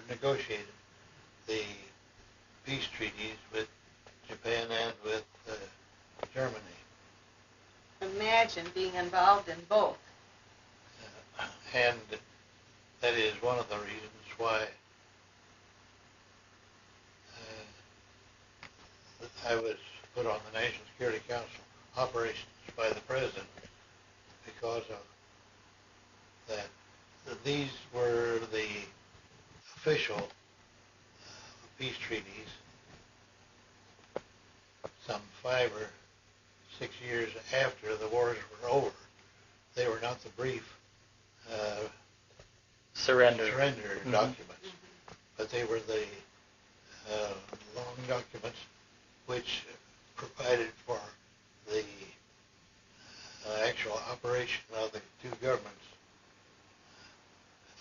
negotiated the peace treaties with Japan and with Germany. Imagine being involved in both. And that is one of the reasons why I was put on the National Security Council operations by the President, because of that. These were the official peace treaties some 5 or 6 years after the wars were over. They were not the brief surrender documents, but they were the long documents which provided for the actual operation of the two governments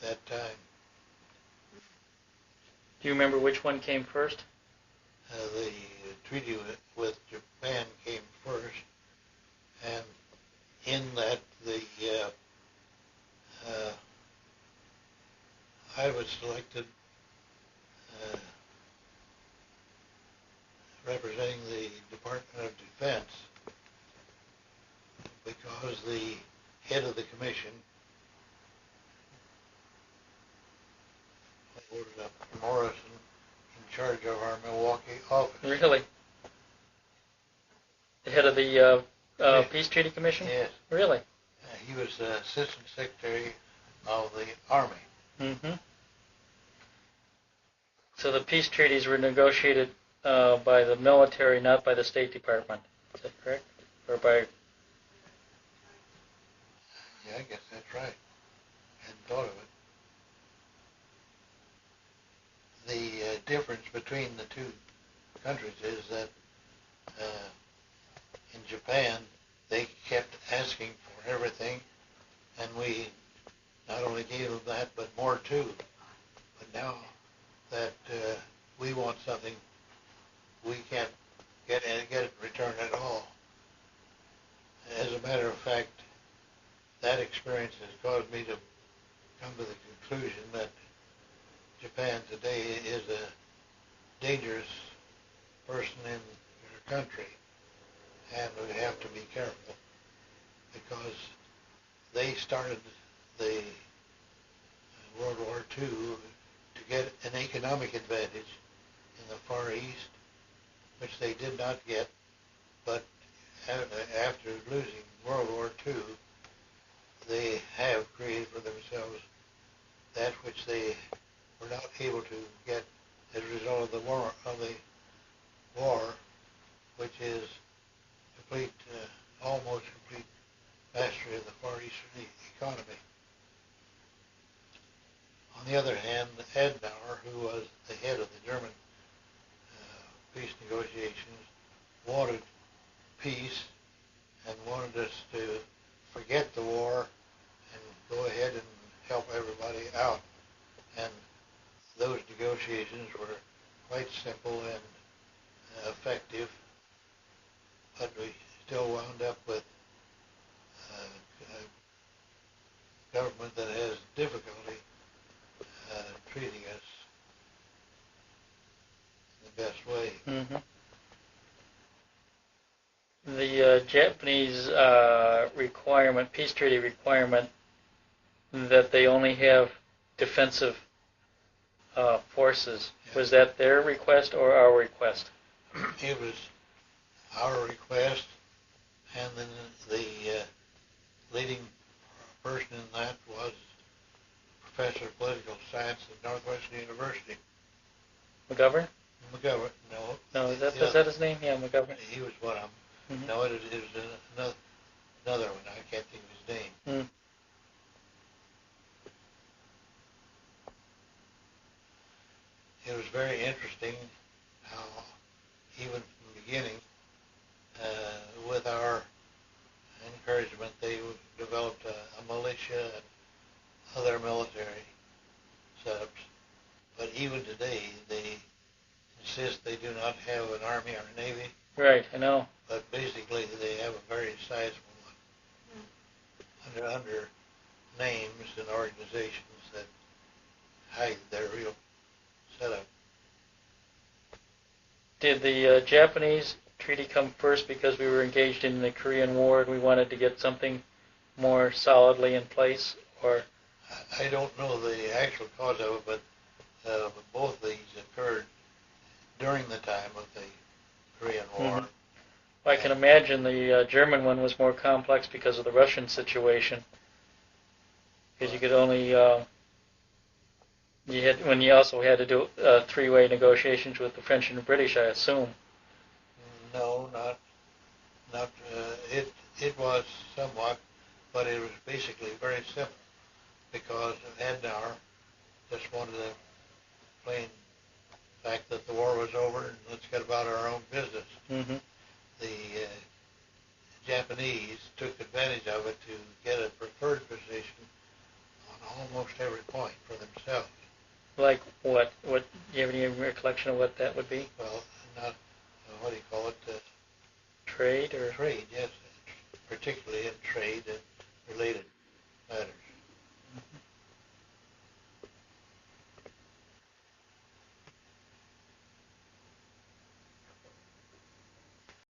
at that time. Do you remember which one came first? The treaty with Japan came first, and in that I was selected representing the Department of Defense because the head of the commission, Morrison, in charge of our Milwaukee office. Really? The head of the Peace Treaty Commission? Yes. Really? He was the Assistant Secretary of the Army. Mm-hmm. So the peace treaties were negotiated by the military, not by the State Department. Is that correct? Or by... Yeah, I guess that's right. Hadn't thought of it. The difference between the two countries is that in Japan, they kept asking for everything, and we not only gave them that, but more too. But now that we want something, we can't get it returned at all. As a matter of fact, that experience has caused me to come to the conclusion that Japan today is a dangerous person in our country, and we have to be careful because they started the World War II to get an economic advantage in the Far East, which they did not get, but after losing World War II, they have created for themselves that which they were not able to get as a result of the war, which is complete, almost complete mastery of the Far Eastern economy. On the other hand, Adenauer, who was the head of the German peace negotiations, wanted peace and wanted us to forget the war and go ahead and help everybody out. And those negotiations were quite simple and effective, but we still wound up with a government that has difficulty treating us in the best way. Mm-hmm. The Japanese requirement, peace treaty requirement, that they only have defensive forces, was that their request or our request? It was our request, and then the leading person in that was Professor of Political Science at Northwestern University. McGovern? McGovern, no. No, is that his name? Yeah, McGovern. He was one of them. Mm-hmm. No, it was another one. I can't think of his name. Mm. It was very interesting how, even from the beginning, with our encouragement, they developed a militia and other military setups. But even today, they insist they do not have an army or a navy. Right, I know. But basically, they have a very sizable one under names and organizations that hide their real setup. Did the Japanese treaty come first because we were engaged in the Korean War and we wanted to get something more solidly in place, or? I don't know the actual cause of it, but both these occurred during the time of the Korean War. Mm-hmm. I can imagine the German one was more complex because of the Russian situation. Because you could only when you also had to do three-way negotiations with the French and the British, I assume. No, not it was somewhat, but it was basically very simple because Adenauer just wanted the plain fact that the war was over and let's get about our own business. Mm-hmm. The Japanese took advantage of it to get a preferred position on almost every point for themselves. Like what? What? Do you have any recollection of what that would be? Well, not what do you call it? Trade or trade? Yes, particularly in trade and related